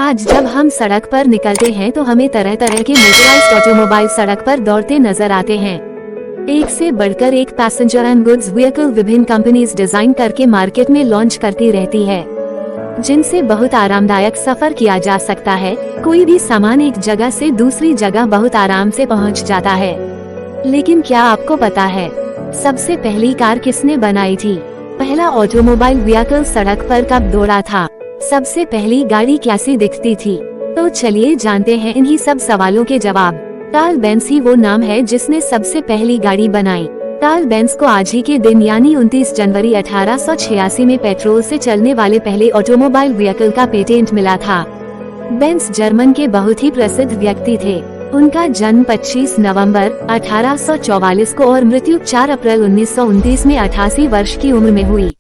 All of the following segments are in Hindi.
आज जब हम सड़क पर निकलते हैं तो हमें तरह तरह के मोटराइज्ड ऑटोमोबाइल सड़क पर दौड़ते नजर आते हैं। एक से बढ़कर एक पैसेंजर एंड गुड्स व्हीकल विभिन्न कंपनीज डिजाइन करके मार्केट में लॉन्च करती रहती है, जिनसे बहुत आरामदायक सफर किया जा सकता है। कोई भी सामान एक जगह से दूसरी जगह बहुत आराम से पहुंच जाता है। लेकिन क्या आपको पता है सबसे पहली कार किसने बनाई थी? पहला ऑटोमोबाइल व्हीकल सड़क पर कब दौड़ा था? सबसे पहली गाड़ी कैसी दिखती थी? तो चलिए जानते हैं इन्हीं सब सवालों के जवाब। कार्ल बेंज ही वो नाम है जिसने सबसे पहली गाड़ी बनाई। कार्ल बेंज को आज ही के दिन यानी 29 जनवरी 1886 में पेट्रोल से चलने वाले पहले ऑटोमोबाइल व्हीकल का पेटेंट मिला था। बेंज जर्मन के बहुत ही प्रसिद्ध व्यक्ति थे। उनका जन्म 25 नवंबर 1844 को और मृत्यु 4 अप्रैल 1929 में 88 वर्ष की उम्र में हुई।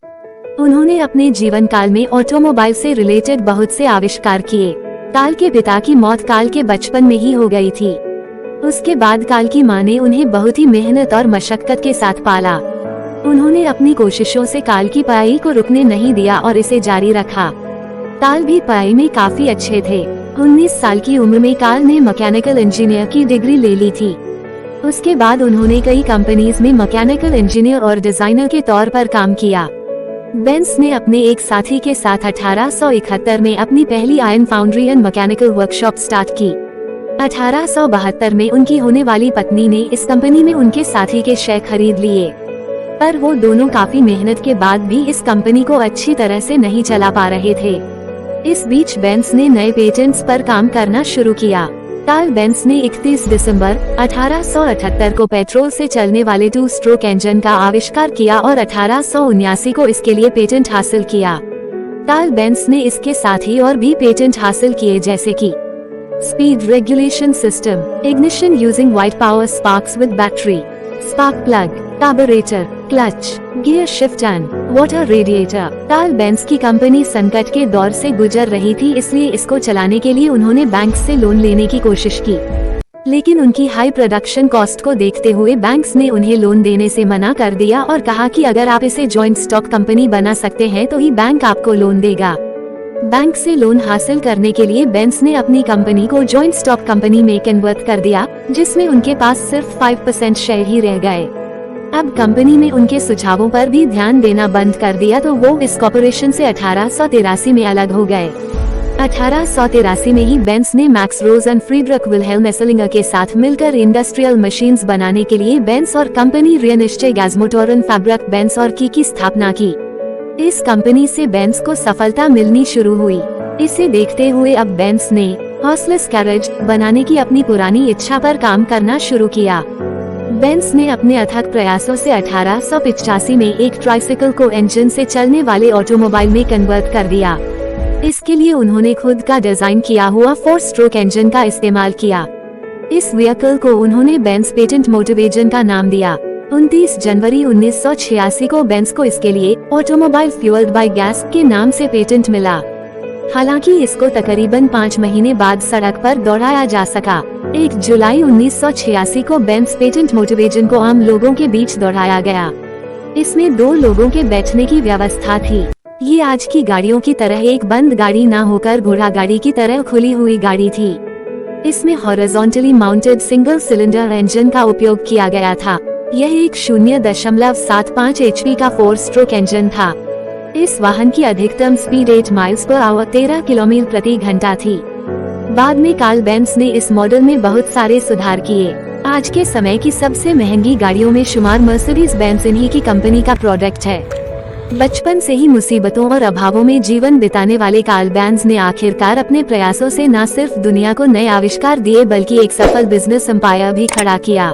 उन्होंने अपने जीवन काल में ऑटोमोबाइल से रिलेटेड बहुत से आविष्कार किए। कार्ल के पिता की मौत कार्ल के बचपन में ही हो गई थी। उसके बाद कार्ल की मां ने उन्हें बहुत ही मेहनत और मशक्कत के साथ पाला। उन्होंने अपनी कोशिशों से कार्ल की पढ़ाई को रुकने नहीं दिया और इसे जारी रखा। कार्ल भी पढ़ाई में काफी अच्छे थे। 19 साल की उम्र में कार्ल ने मैकेनिकल इंजीनियर की डिग्री ले ली थी। उसके बाद उन्होंने कई कंपनीज में मैकेनिकल इंजीनियर और डिजाइनर के तौर पर काम किया। बेंज ने अपने एक साथी के साथ 1871 में अपनी पहली iron foundry and mechanical workshop start की। 1872 में उनकी होने वाली पत्नी ने इस कंपनी में उनके साथी के शेयर खरीद लिए, पर वो दोनों काफी मेहनत के बाद भी इस कंपनी को अच्छी तरह से नहीं चला पा रहे थे। इस बीच बेंज ने नए पेटेंट्स पर काम करना शुरू किया। कार्ल बेंज ने 31 दिसंबर 1878 को पेट्रोल से चलने वाले 2 स्ट्रोक इंजन का आविष्कार किया और 1879 को इसके लिए पेटेंट हासिल किया। कार्ल बेंज ने इसके साथ ही और भी पेटेंट हासिल किए, जैसे कि speed regulation system, ignition using white power sparks with battery, spark plug, carburettor, clutch, gear shift and water radiator. Karl Benz की कंपनी संकट के दौर से गुजर रही थी, इसलिए इसको चलाने के लिए उन्होंने बैंक से लोन लेने की कोशिश की, लेकिन उनकी हाई प्रोडक्शन कॉस्ट को देखते हुए बैंक्स ने उन्हें लोन देने से मना कर दिया और कहा कि अगर आप इसे जॉइंट स्टॉक कंपनी बना सकते हैं तो ही बैंक आपको लोन देगा। बैंक से लोन हासिल करने के लिए बेंज ने अपनी कंपनी को जॉइंट स्टॉक कंपनी में कन्वर्ट कर दिया, जिसमें उनके पास सिर्फ 5% शेयर ही रह गए। अब कंपनी ने उनके सुझावों पर भी ध्यान देना बंद कर दिया, तो वो इस कॉर्पोरेशन से 1883 में अलग हो गए। 1883 में ही बेंज ने Max Rose and Friedrich Wilhelm Esslinger के साथ मिलकर इंडस्ट्रियल मशीन्स बनाने के लिए बेंज और कंपनी रियनिश्चे गैसमोटोरन फैब्रिक बेंज और की स्थापना की। इस कंपनी से बेंज को सफलता मिलनी शुरू हुई। इसे देखते हुए अब बेंज ने हॉर्सलेस कैरेज बनाने की अपनी पुरानी इच्छा पर काम करना शुरू किया। बेंज ने अपने अथक प्रयासों से 1885 में एक ट्राइसिकल को इंजन से चलने वाले ऑटोमोबाइल में कन्वर्ट कर दिया। इसके लिए उन्होंने खुद का डिजाइन किया हुआ 4 स्ट्रोक इंजन का इस्तेमाल किया। इस व्हीकल को उन्होंने बेंज पेटेंट मोटिवेजन का नाम दिया। 29 जनवरी 1986 को बेंज को इसके लिए ऑटोमोबाइल फ्यूल्ड बाय गैस के नाम से पेटेंट मिला। हालांकि इसको तकरीबन 5 महीने बाद सड़क पर दौड़ाया जा सका। 1 जुलाई 1986 को बेंज पेटेंट मोटिवेजन को आम लोगों के बीच दौड़ाया गया। इसमें 2 लोगों के बैठने की व्यवस्था थी। ये आज की गाड़ियों की तरह एक बंद गाड़ी न होकर घोड़ा गाड़ी की तरह खुली हुई गाड़ी थी। इसमें horizontally mounted single cylinder engine का उपयोग किया गया था। यह एक 0.75 HP का 4 स्ट्रोक इंजन था। इस वाहन की अधिकतम speed 8 miles per hour 13 kilometre प्रति घंटा थी। बाद में कार्ल बेंज ने इस मॉडल में बहुत सारे सुधार किए। आज के समय की सबसे महंगी गाड़ियों में शुमार मर्सिडीज बेंज इन्हीं की कंपनी का प्रोडक्ट है। बचपन से ही मुसीबतों और अभावों में जीवन बिताने वाले कार्ल बेंज ने आखिरकार अपने प्रयासों से न सिर्फ दुनिया को नए आविष्कार दिए बल्कि एक सफल बिजनेस एम्पायर भी खड़ा किया।